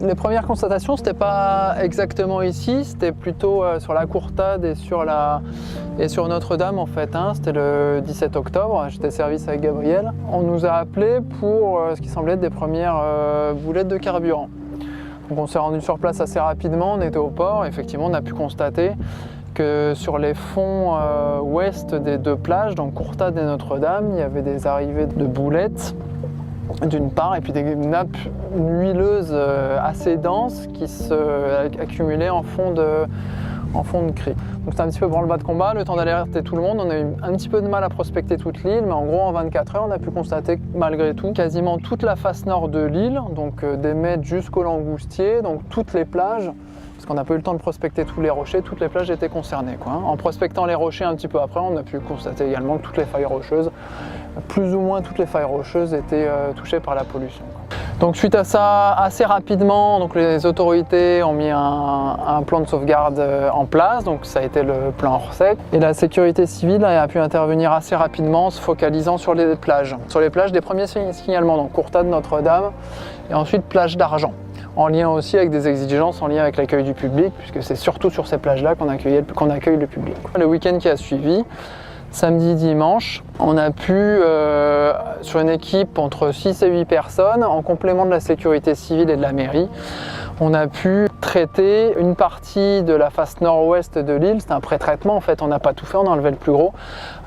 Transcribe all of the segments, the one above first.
Les premières constatations, c'était pas exactement ici, c'était plutôt sur la Courtade et sur Notre-Dame en fait. C'était le 17 octobre, j'étais service avec Gabriel. On nous a appelés pour ce qui semblait être des premières boulettes de carburant. Donc on s'est rendu sur place assez rapidement, on était au port, effectivement on a pu constater que sur les fonds ouest des deux plages, donc Courtade et Notre-Dame, il y avait des arrivées de boulettes d'une part, et puis des nappes huileuses assez denses qui se accumulaient en fond de cris. Donc c'était un petit peu branle-bas de combat, le temps d'alerter tout le monde. On a eu un petit peu de mal à prospecter toute l'île, mais en gros en 24 heures on a pu constater malgré tout quasiment toute la face nord de l'île, donc des mètres jusqu'au Langoustier, donc toutes les plages. Parce qu'on n'a pas eu le temps de prospecter tous les rochers, toutes les plages étaient concernées. En prospectant les rochers un petit peu après, on a pu constater également que toutes les failles rocheuses, plus ou moins toutes les failles rocheuses étaient touchées par la pollution. Donc suite à ça, assez rapidement, donc les autorités ont mis un plan de sauvegarde en place, donc ça a été le plan Orsec. Et la sécurité civile a pu intervenir assez rapidement, se focalisant sur les plages. Sur les plages des premiers signalements, donc Courtade, Notre-Dame, et ensuite plage d'Argent. En lien aussi avec des exigences en lien avec l'accueil du public, puisque c'est surtout sur ces plages-là qu'on accueille le public. Le week-end qui a suivi, samedi, dimanche, on a pu, sur une équipe entre 6 et 8 personnes, en complément de la sécurité civile et de la mairie, on a pu traiter une partie de la face nord-ouest de l'île. C'était un pré-traitement en fait, on n'a pas tout fait, on a enlevé le plus gros,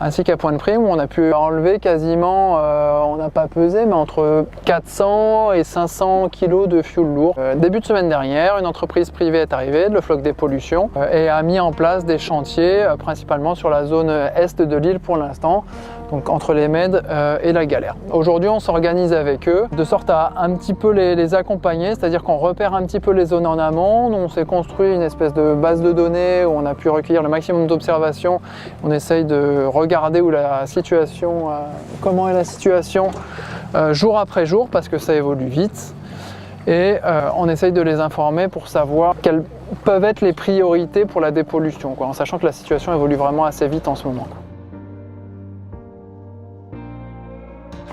ainsi qu'à Pointe-Prime où on a pu enlever quasiment, on n'a pas pesé, mais entre 400 et 500 kg de fioul lourd. Début de semaine dernière, une entreprise privée est arrivée, le Floc des pollutions, et a mis en place des chantiers, principalement sur la zone est de l'île pour l'instant, donc entre les Mèdes et la Galère. Aujourd'hui, on s'organise avec eux, de sorte à un petit peu les accompagner, c'est-à-dire qu'on repère un petit peu les zones en amont. On s'est construit une espèce de base de données où on a pu recueillir le maximum d'observations. On essaye de regarder où la situation, comment est la situation jour après jour, parce que ça évolue vite. Et on essaye de les informer pour savoir quelles peuvent être les priorités pour la dépollution, en sachant que la situation évolue vraiment assez vite en ce moment.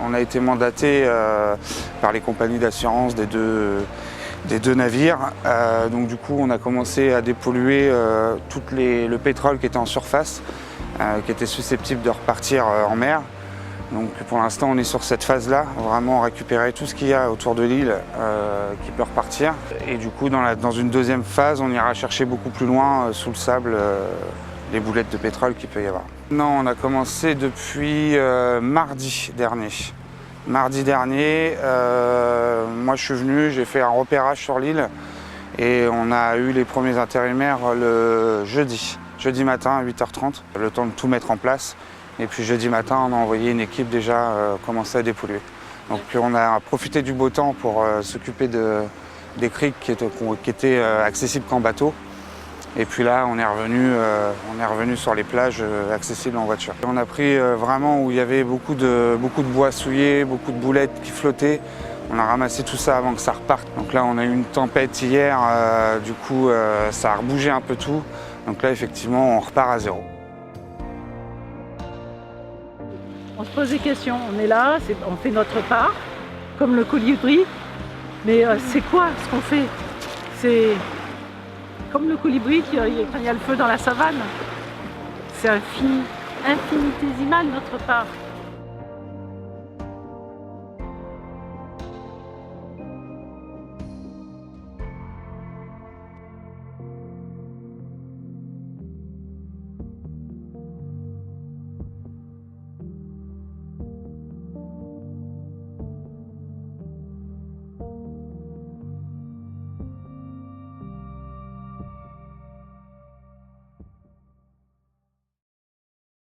On a été mandaté par les compagnies d'assurance des deux navires. Donc du coup, on a commencé à dépolluer le pétrole qui était en surface, qui était susceptible de repartir en mer. Donc pour l'instant, on est sur cette phase-là, vraiment récupérer tout ce qu'il y a autour de l'île qui peut repartir. Et du coup, dans une deuxième phase, on ira chercher beaucoup plus loin sous le sable les boulettes de pétrole qu'il peut y avoir. Non, on a commencé depuis mardi dernier. Mardi dernier, moi je suis venu, j'ai fait un repérage sur l'île et on a eu les premiers intérimaires le jeudi matin à 8h30, le temps de tout mettre en place. Et puis jeudi matin, on a envoyé une équipe déjà commencer à dépolluer. Donc on a profité du beau temps pour s'occuper des criques qui étaient accessibles qu'en bateau. Et puis là, on est revenu sur les plages accessibles en voiture. On a pris vraiment où il y avait beaucoup de bois souillé, beaucoup de boulettes qui flottaient. On a ramassé tout ça avant que ça reparte. Donc là, on a eu une tempête hier, du coup, ça a rebougé un peu tout. Donc là, effectivement, on repart à zéro. On se pose des questions. On est là, on fait notre part, comme le colibri. Mais c'est quoi ce qu'on fait? C'est comme le colibri quand il y a le feu dans la savane. C'est infinitésimal notre part.